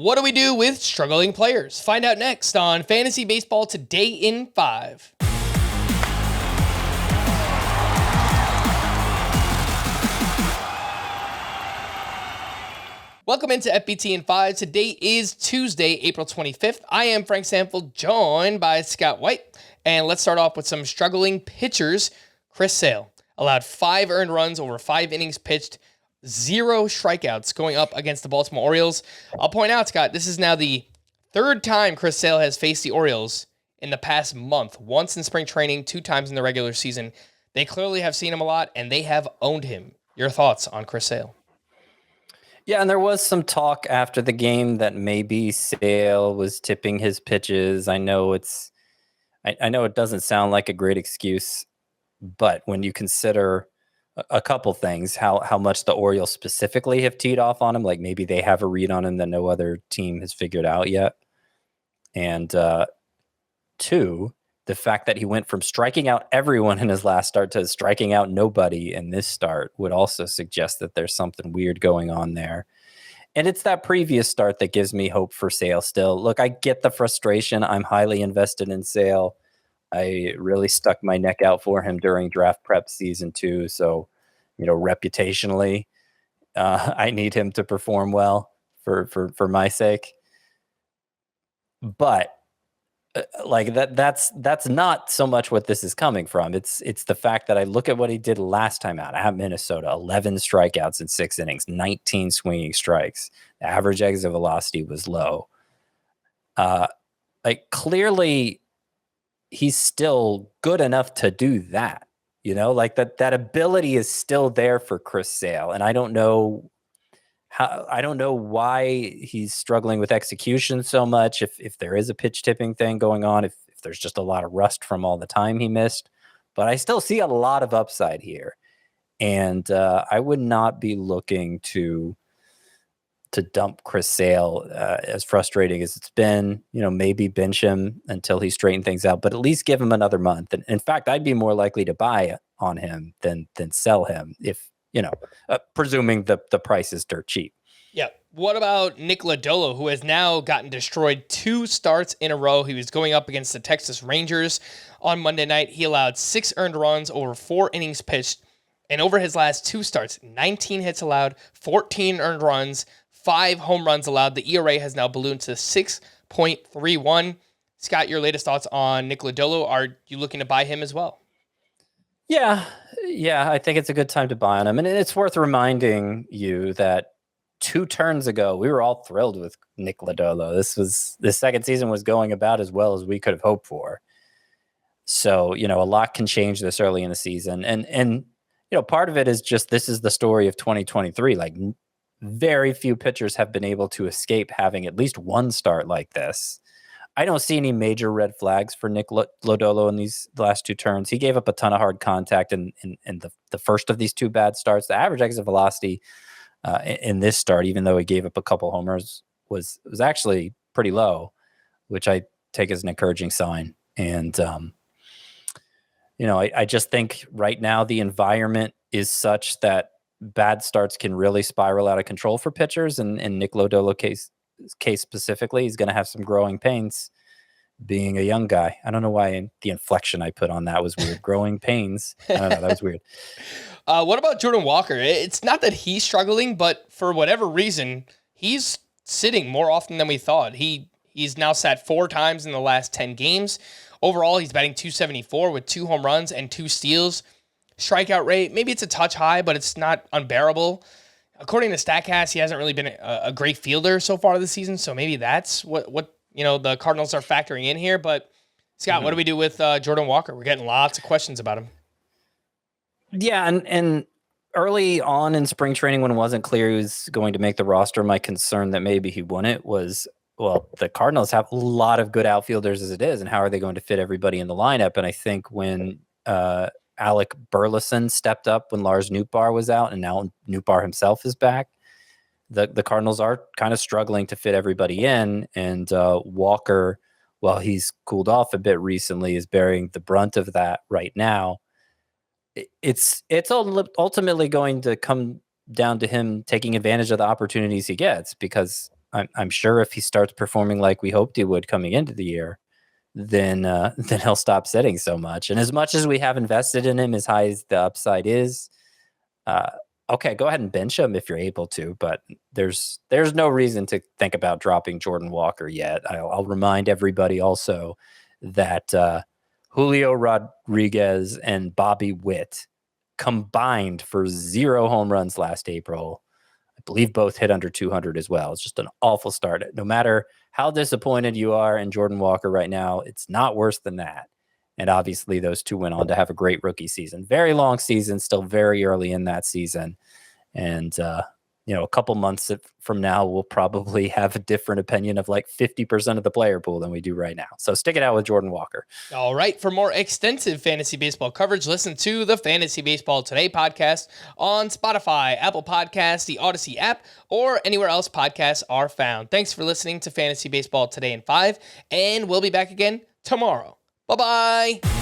What do we do with struggling players? Find out next on Fantasy Baseball Today in 5. Welcome into FBT in 5. Today is Tuesday, April 25th. I am Frank Sample, joined by Scott White. And let's start off with some struggling pitchers. Chris Sale allowed 5 earned runs over 5 innings pitched, 0 strikeouts going up against the Baltimore Orioles. I'll point out, Scott, this is now the 3rd time Chris Sale has faced the Orioles in the past month. Once in spring training, 2 times in the regular season. They clearly have seen him a lot, and they have owned him. Your thoughts on Chris Sale? Yeah, and there was some talk after the game that maybe Sale was tipping his pitches. I know I know it doesn't sound like a great excuse, but when you consider a couple things, how much the Orioles specifically have teed off on him, like maybe they have a read on him that no other team has figured out yet. And 2, the fact that he went from striking out everyone in his last start to striking out nobody in this start would also suggest that there's something weird going on there. And it's that previous start that gives me hope for Sale still. Look, I get the frustration. I'm highly invested in Sale. I really stuck my neck out for him during draft prep season 2. So, reputationally, I need him to perform well for my sake. But that's not so much what this is coming from. It's the fact that I look at what he did last time out at Minnesota: 11 strikeouts in 6 innings, 19 swinging strikes. The average exit velocity was low. Clearly, he's still good enough to do that. That ability is still there for Chris Sale, and I don't know why he's struggling with execution so much. If there is a pitch tipping thing going on, if there's just a lot of rust from all the time he missed, but I still see a lot of upside here, and I would not be looking to dump Chris Sale, as frustrating as it's been. Maybe bench him until he straightened things out, but at least give him another month. And in fact, I'd be more likely to buy on him than sell him if, presuming the price is dirt cheap. Yeah. What about Nick Lodolo, who has now gotten destroyed 2 starts in a row? He was going up against the Texas Rangers on Monday night. He allowed 6 earned runs over 4 innings pitched. And over his last 2 starts, 19 hits allowed, 14 earned runs, 5 home runs allowed. The ERA has now ballooned to 6.31. Scott, your latest thoughts on Nick Lodolo? Are you looking to buy him as well? Yeah, I think it's a good time to buy on him. And it's worth reminding you that 2 turns ago, we were all thrilled with Nick Lodolo. This second season was going about as well as we could have hoped for. So, a lot can change this early in the season. And part of it is just, this is the story of 2023. Like, very few pitchers have been able to escape having at least one start like this. I don't see any major red flags for Nick Lodolo in these last 2 turns. He gave up a ton of hard contact in the first of these 2 bad starts. The average exit velocity in this start, even though he gave up a couple homers, was actually pretty low, which I take as an encouraging sign. And, I just think right now the environment is such that bad starts can really spiral out of control for pitchers. And in Nick Lodolo case specifically, he's going to have some growing pains being a young guy. I don't know why the inflection I put on that was weird. Growing pains. I don't know. That was weird. What about Jordan Walker? It's not that he's struggling, but for whatever reason, he's sitting more often than we thought. He's now sat 4 times in the last 10 games. Overall, he's batting .274 with 2 home runs and 2 steals. Strikeout rate, maybe it's a touch high, but it's not unbearable. According to StatCast, he hasn't really been a great fielder so far this season, so maybe that's what the Cardinals are factoring in here. But Scott, what do we do with Jordan Walker? We're getting lots of questions about him. Yeah, and early on in spring training, when it wasn't clear he was going to make the roster, my concern that maybe he wouldn't was, well, the Cardinals have a lot of good outfielders as it is, and how are they going to fit everybody in the lineup? And I think when Alec Burleson stepped up when Lars Nootbaar was out, and now Nootbaar himself is back, the Cardinals are kind of struggling to fit everybody in, and Walker, while he's cooled off a bit recently, is bearing the brunt of that right now. It's ultimately going to come down to him taking advantage of the opportunities he gets, because I'm sure if he starts performing like we hoped he would coming into the year, then he'll stop sitting so much. And as much as we have invested in him, as high as the upside is, okay, go ahead and bench him if you're able to. But there's no reason to think about dropping Jordan Walker yet. I'll remind everybody also that Julio Rodriguez and Bobby Witt combined for 0 home runs last April. I believe both hit under 200 as well. It's just an awful start. No matter how disappointed you are in Jordan Walker right now, it's not worse than that. And obviously those two went on to have a great rookie season. Very long season, still very early in that season. And, a couple months from now, we'll probably have a different opinion of like 50% of the player pool than we do right now. So stick it out with Jordan Walker. All right. For more extensive fantasy baseball coverage, listen to the Fantasy Baseball Today podcast on Spotify, Apple Podcasts, the Audacy app, or anywhere else podcasts are found. Thanks for listening to Fantasy Baseball Today in 5, and we'll be back again tomorrow. Bye-bye.